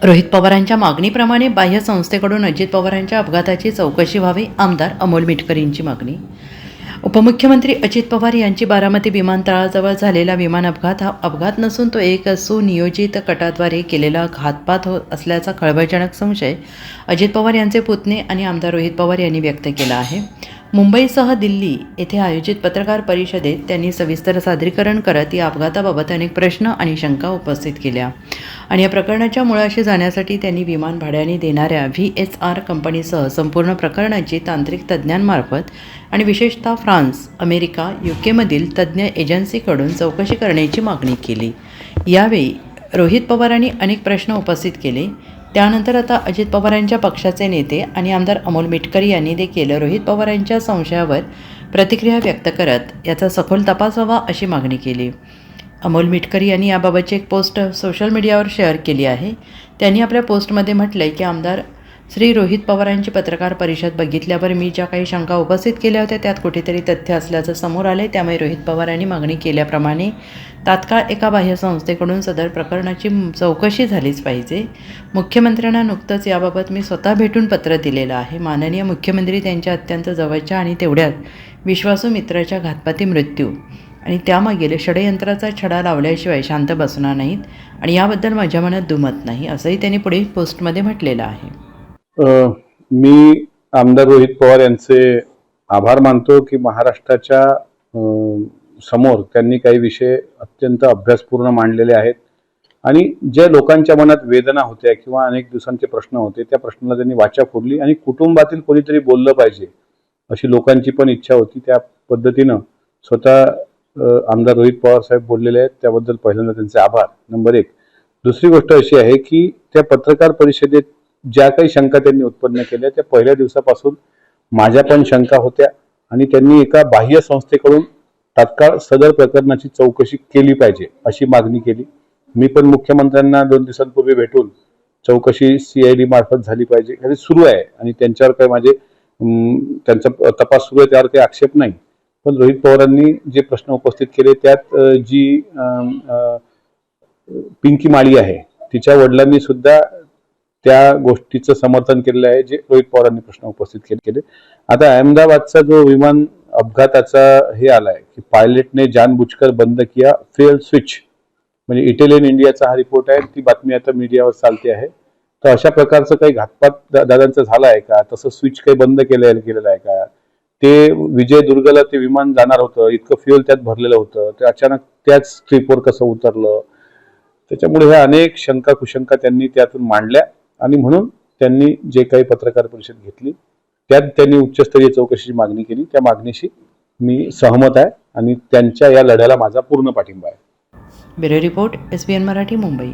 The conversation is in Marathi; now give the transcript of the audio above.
रोहित पवारांच्या मागणीप्रमाणे बाह्य संस्थेकडून अजित पवारांच्या अपघाताची चौकशी व्हावी, आमदार अमोल मिटकरींची मागणी. उपमुख्यमंत्री अजित पवार यांची बारामती विमानतळाजवळ झालेला विमान अपघात हा अपघात नसून तो एक सुनियोजित कटाद्वारे केलेला घातपात असल्याचा खळबळजनक संशय अजित पवार यांचे पुतणे आणि आमदार रोहित पवार यांनी व्यक्त केला आहे. मुंबईसह दिल्ली येथे आयोजित पत्रकार परिषदेत त्यांनी सविस्तर सादरीकरण करत या अपघाताबाबत अनेक प्रश्न आणि शंका उपस्थित केल्या आणि या प्रकरणाच्या मुळाशी जाण्यासाठी त्यांनी विमान भाड्याने देणाऱ्या VSR कंपनीसह संपूर्ण प्रकरणाची तांत्रिक तज्ज्ञांमार्फत आणि विशेषतः फ्रान्स, अमेरिका, UK तज्ज्ञ एजन्सीकडून चौकशी करण्याची मागणी केली. यावेळी रोहित पवारांनी अनेक प्रश्न उपस्थित केले. त्यानंतर आता अजित पवारांच्या पक्षाचे नेते आणि आमदार अमोल मिटकरी यांनी देखील रोहित पवारांच्या संशयावर प्रतिक्रिया व्यक्त करत याचा सखोल तपास व्हावा अशी मागणी केली. अमोल मिटकरी यांनी याबाबतची एक पोस्ट सोशल मीडियावर शेअर केली आहे. त्यांनी आपल्या पोस्टमध्ये म्हटलं आहे की आमदार श्री रोहित पवारांची पत्रकार परिषद बघितल्यावर मी ज्या काही शंका उपस्थित केल्या होत्या त्यात कुठेतरी तथ्य असल्याचं समोर आले. त्यामुळे रोहित पवारांनी मागणी केल्याप्रमाणे तात्काळ एका बाह्य संस्थेकडून सदर प्रकरणाची चौकशी झालीच पाहिजे. मुख्यमंत्र्यांना नुकतंच याबाबत मी स्वतः भेटून पत्र दिलेलं आहे. माननीय मुख्यमंत्री त्यांच्या अत्यंत जवळच्या आणि तेवढ्यात विश्वासू मित्राच्या घातपाती मृत्यू आणि त्यामागील षडयंत्राचा छडा लावल्याशिवाय शांत बसणार नाहीत आणि याबद्दल माझ्या मनात दुमत नाही, असंही त्यांनी पुढील पोस्टमध्ये म्हटलेलं आहे. मी आमदार रोहित पवार यांचे आभार मानतो की महाराष्ट्राच्या समोर त्यांनी काही विषय अत्यंत अभ्यासपूर्ण मांडलेले आहेत आणि ज्या लोकांच्या मनात वेदना होत्या किंवा अनेक दिवसांचे प्रश्न होते त्या प्रश्नाला त्यांनी वाचा फोडली आणि कुटुंबातील कोणीतरी बोललं पाहिजे अशी लोकांची पण इच्छा होती. त्या पद्धतीनं स्वतः आमदार रोहित पवार साहेब बोललेले आहेत, त्याबद्दल पहिल्यांदा त्यांचे आभार. नंबर 1. दुसरी गोष्ट अशी आहे की त्या पत्रकार परिषदेत ज्या काही शंका त्यांनी उत्पन्न केल्या त्या पहिल्या दिवसापासून माझ्या पण शंका होत्या आणि त्यांनी एका बाह्य संस्थेकडून तात्काळ सदर प्रकरणाची चौकशी केली पाहिजे अशी मागणी केली. मी पण मुख्यमंत्र्यांना 2 दिवसांपूर्वी भेटून चौकशी CID मार्फत झाली पाहिजे हे सुरू आहे आणि त्यांच्यावर काही माझे त्यांचा तपास सुरू आहे त्यावर काही आक्षेप नाही. पण रोहित पवारांनी जे प्रश्न उपस्थित केले त्यात जी पिंकी माळी आहे तिच्या वडिलांनी सुद्धा त्या गोष्टीचं समर्थन केलेलं आहे जे रोहित पवारांनी प्रश्न उपस्थित केले. आता अहमदाबादचा जो विमान अपघाताचा हे आलाय की पायलटने जानबूझकर बंद किया फ्यूल स्विच, म्हणजे इटालियन इंडियाचा हा रिपोर्ट आहे, ती बातमी आता मीडियावर चालते आहे. तर अशा प्रकारचं काही घातपात दादांचं झालं आहे का, तसं स्विच काही बंद केलेलं आहे का, ते विजयदुर्गला ते विमान जाणार होतं, इतकं फ्युएल त्यात भरलेलं होतं, ते अचानक त्याच ट्रिपवर कसं उतरलं, त्याच्यामुळे ह्या अनेक शंका कुशंका त्यांनी त्यातून मांडल्या आणि म्हणून त्यांनी जे काही पत्रकार परिषद घेतली त्यात त्यांनी उच्चस्तरीय चौकशीची मागणी केली. त्या मागणीशी मी सहमत आहे आणि त्यांच्या या लढ्याला माझा पूर्ण पाठिंबा आहे. Bureau report, SBN Marathi, Mumbai.